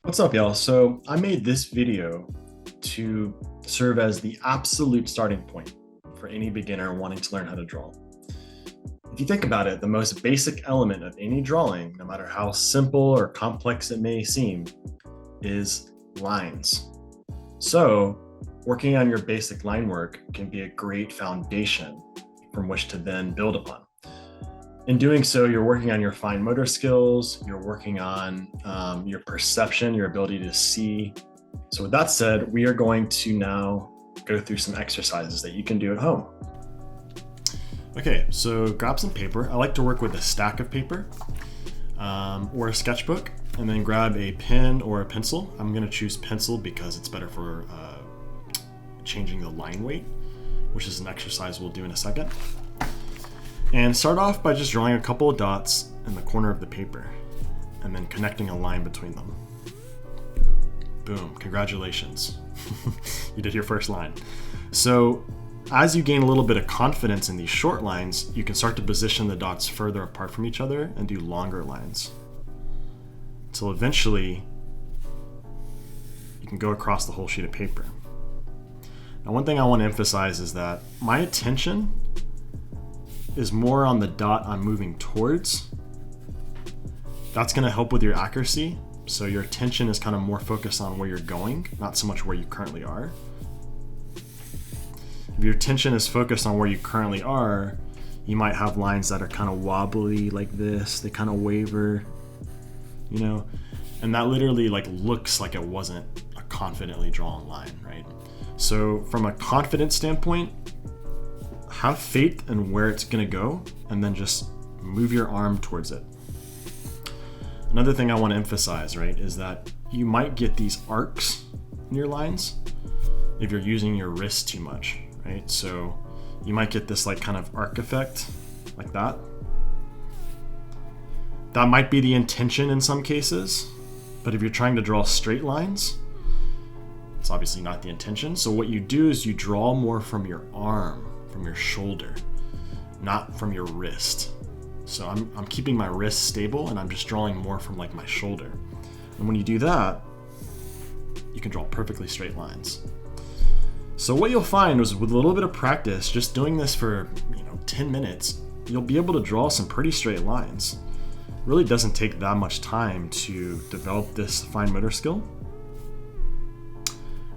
What's up, y'all? So I made this video to serve as the absolute starting point for any beginner wanting to learn how to draw. If you think about it, the most basic element of any drawing, no matter how simple or complex it may seem, is lines. So working on your basic line work can be a great foundation from which to then build upon. In doing so, you're working on your fine motor skills, you're working on your perception, your ability to see. So with that said, we are going to now go through some exercises that you can do at home. Okay, so grab some paper. I like to work with a stack of paper or a sketchbook, and then grab a pen or a pencil. I'm gonna choose pencil because it's better for changing the line weight, which is an exercise we'll do in a second. And start off by just drawing a couple of dots in the corner of the paper and then connecting a line between them. Boom, congratulations. You did your first line. So as you gain a little bit of confidence in these short lines, you can start to position the dots further apart from each other and do longer lines. Until eventually you can go across the whole sheet of paper. Now, one thing I want to emphasize is that my attention is more on the dot I'm moving towards. That's going to help with your accuracy. So your attention is kind of more focused on where you're going, not so much where you currently are. If your attention is focused on where you currently are, you might have lines that are kind of wobbly like this. They kind of waver, you know, and that literally looks like it wasn't a confidently drawn line, right? So from a confidence standpoint, have faith in where it's going to go and then just move your arm towards it. Another thing I want to emphasize, right, is that you might get these arcs in your lines if you're using your wrist too much, right? So you might get this kind of arc effect like that. That might be the intention in some cases, but if you're trying to draw straight lines, it's obviously not the intention. So what you do is you draw more from your arm, from your shoulder, not from your wrist. So I'm keeping my wrist stable and I'm just drawing more from my shoulder. And when you do that, you can draw perfectly straight lines. So what you'll find is with a little bit of practice, just doing this for 10 minutes, you'll be able to draw some pretty straight lines. It really doesn't take that much time to develop this fine motor skill.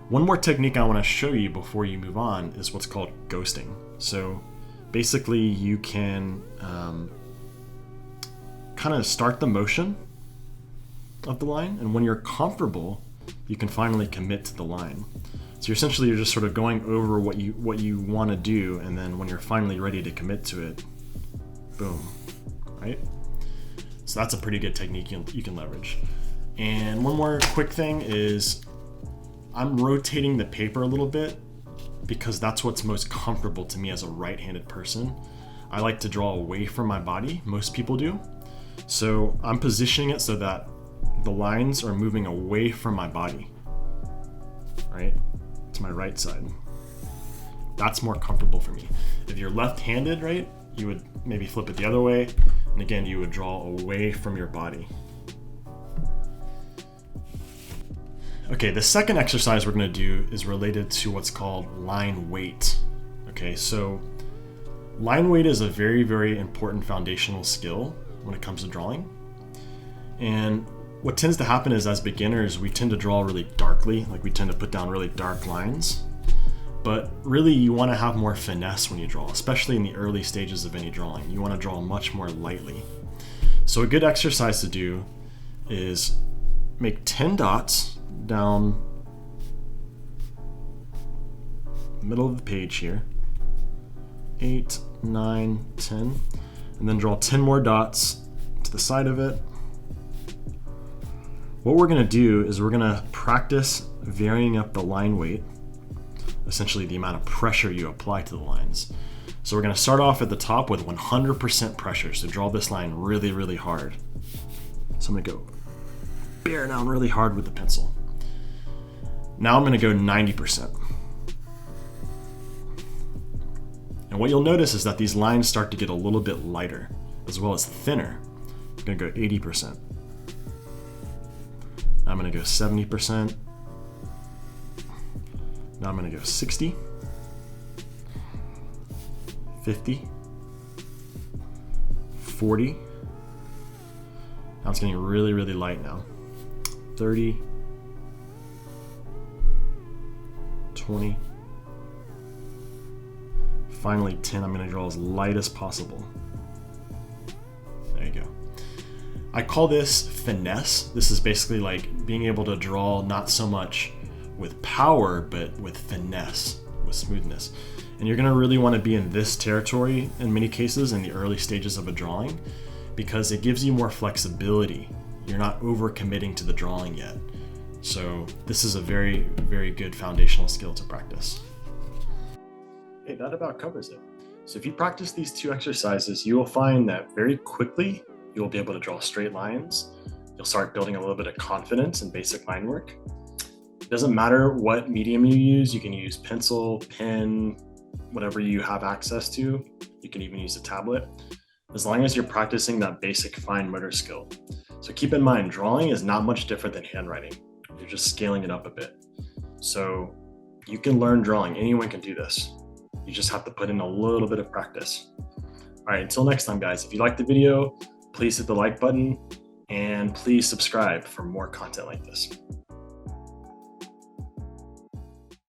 One more technique I want to show you before you move on is what's called ghosting. So basically you can kind of start the motion of the line, and when you're comfortable, you can finally commit to the line. So you're just sort of going over what you want to do, and then when you're finally ready to commit to it, boom, right? So that's a pretty good technique you can leverage. And one more quick thing is I'm rotating the paper a little bit because that's what's most comfortable to me as a right-handed person. I like to draw away from my body, most people do. So I'm positioning it so that the lines are moving away from my body, right, to my right side. That's more comfortable for me. If you're left-handed, right, you would maybe flip it the other way, and again, you would draw away from your body. Okay, the second exercise we're going to do is related to what's called line weight. Okay, so line weight is a very, very important foundational skill when it comes to drawing. And what tends to happen is as beginners, we tend to draw really darkly, we tend to put down really dark lines. But really, you want to have more finesse when you draw, especially in the early stages of any drawing. You want to draw much more lightly. So a good exercise to do is make 10 dots down the middle of the page here, 8, 9, 10, and then draw 10 more dots to the side of it. What we're going to do is we're going to practice varying up the line weight, essentially the amount of pressure you apply to the lines. So we're going to start off at the top with 100% pressure, so draw this line really, really hard. So I'm going to go bear down really hard with the pencil. Now I'm going to go 90%. And what you'll notice is that these lines start to get a little bit lighter, as well as thinner. I'm going to go 80%. I'm gonna go 70%. Now I'm gonna go 60, 50, 40. Now it's getting really, really light now. 30, 20, finally 10. I'm gonna draw as light as possible. There you go. I call this finesse. This is basically like being able to draw not so much with power, but with finesse, with smoothness. And you're gonna really wanna be in this territory in many cases in the early stages of a drawing, because it gives you more flexibility. You're not overcommitting to the drawing yet. So this is a very, very good foundational skill to practice. Okay, that about covers it. So if you practice these two exercises, you will find that very quickly you'll be able to draw straight lines. You'll start building a little bit of confidence in basic line work. It doesn't matter what medium you use. You can use pencil, pen, whatever you have access to. You can even use a tablet, as long as you're practicing that basic fine motor skill. So keep in mind, drawing is not much different than handwriting. You're just scaling it up a bit. So you can learn drawing. Anyone can do this. You just have to put in a little bit of practice. All right, until next time, guys, if you liked the video, please hit the like button and please subscribe for more content like this.